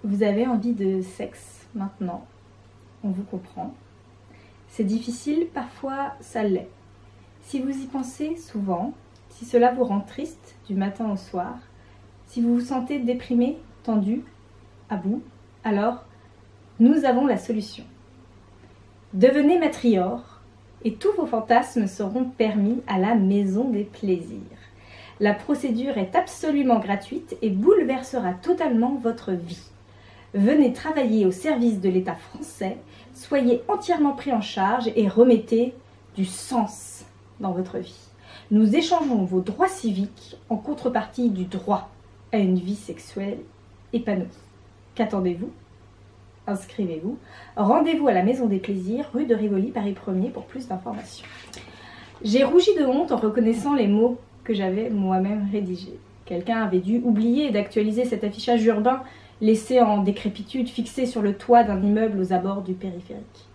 Vous avez envie de sexe maintenant, on vous comprend. C'est difficile, parfois ça l'est. Si vous y pensez souvent, si cela vous rend triste du matin au soir, si vous vous sentez déprimé, tendu, à bout, alors nous avons la solution. Devenez matriore et tous vos fantasmes seront permis à la Maison des Plaisirs. La procédure est absolument gratuite et bouleversera totalement votre vie. Venez travailler au service de l'État français, soyez entièrement pris en charge et remettez du sens dans votre vie. Nous échangeons vos droits civiques en contrepartie du droit à une vie sexuelle épanouie. Qu'attendez-vous? Inscrivez-vous. Rendez-vous à la Maison des Plaisirs, rue de Rivoli, Paris 1er pour plus d'informations. J'ai rougi de honte en reconnaissant les mots que j'avais moi-même rédigés. Quelqu'un avait dû oublier d'actualiser cet affichage urbain laissé en décrépitude, fixé sur le toit d'un immeuble aux abords du périphérique.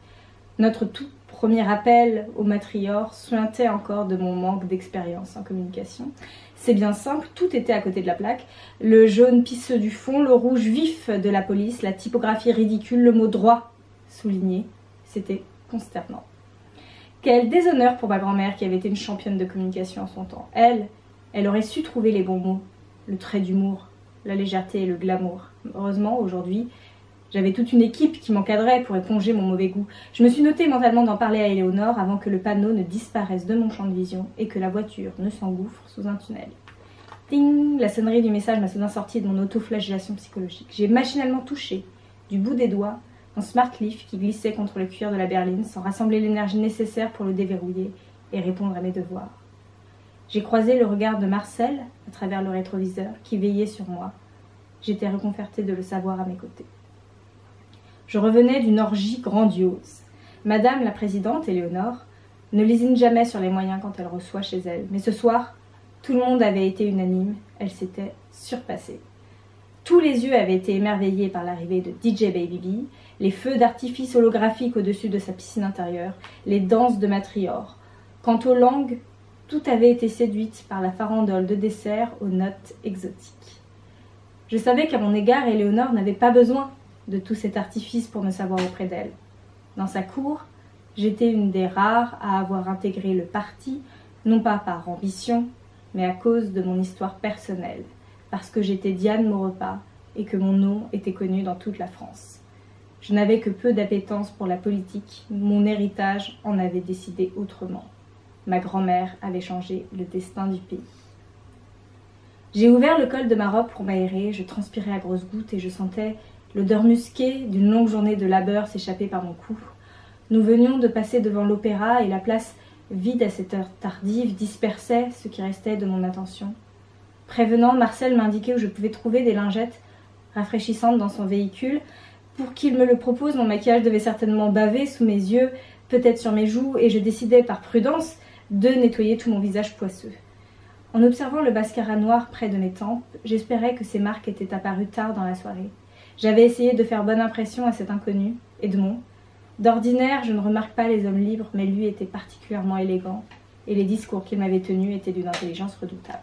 Notre tout premier appel au matriore suintait encore de mon manque d'expérience en communication. C'est bien simple, tout était à côté de la plaque. Le jaune pisseux du fond, le rouge vif de la police, la typographie ridicule, le mot droit souligné. C'était consternant. Quel déshonneur pour ma grand-mère qui avait été une championne de communication en son temps. Elle aurait su trouver les bons mots, le trait d'humour, la légèreté et le glamour. Heureusement, aujourd'hui, j'avais toute une équipe qui m'encadrait pour éponger mon mauvais goût. Je me suis notée mentalement d'en parler à Éléonore avant que le panneau ne disparaisse de mon champ de vision et que la voiture ne s'engouffre sous un tunnel. Ting! La sonnerie du message m'a soudain sorti de mon autoflagellation psychologique. J'ai machinalement touché, du bout des doigts, un smart leaf qui glissait contre le cuir de la berline sans rassembler l'énergie nécessaire pour le déverrouiller et répondre à mes devoirs. J'ai croisé le regard de Marcel à travers le rétroviseur qui veillait sur moi. J'étais réconfortée de le savoir à mes côtés. Je revenais d'une orgie grandiose. Madame la présidente, Éléonore, ne lésine jamais sur les moyens quand elle reçoit chez elle. Mais ce soir, tout le monde avait été unanime, elle s'était surpassée. Tous les yeux avaient été émerveillés par l'arrivée de DJ Baby B, les feux d'artifice holographiques au-dessus de sa piscine intérieure, les danses de matriore. Quant aux langues, tout avait été séduite par la farandole de dessert aux notes exotiques. Je savais qu'à mon égard, Éléonore n'avait pas besoin de tout cet artifice pour me savoir auprès d'elle. Dans sa cour, j'étais une des rares à avoir intégré le parti, non pas par ambition, mais à cause de mon histoire personnelle, parce que j'étais Diane Maurepas et que mon nom était connu dans toute la France. Je n'avais que peu d'appétence pour la politique, mon héritage en avait décidé autrement. Ma grand-mère avait changé le destin du pays. J'ai ouvert le col de ma robe pour m'aérer, je transpirais à grosses gouttes et je sentais l'odeur musquée d'une longue journée de labeur s'échapper par mon cou. Nous venions de passer devant l'opéra et la place vide à cette heure tardive dispersait ce qui restait de mon attention. Prévenant, Marcel m'indiquait où je pouvais trouver des lingettes rafraîchissantes dans son véhicule. Pour qu'il me le propose, mon maquillage devait certainement baver sous mes yeux, peut-être sur mes joues, et je décidai par prudence de nettoyer tout mon visage poisseux. En observant le mascara noir près de mes tempes, j'espérais que ces marques étaient apparues tard dans la soirée. J'avais essayé de faire bonne impression à cet inconnu, Edmond. D'ordinaire, je ne remarque pas les hommes libres, mais lui était particulièrement élégant, et les discours qu'il m'avait tenus étaient d'une intelligence redoutable.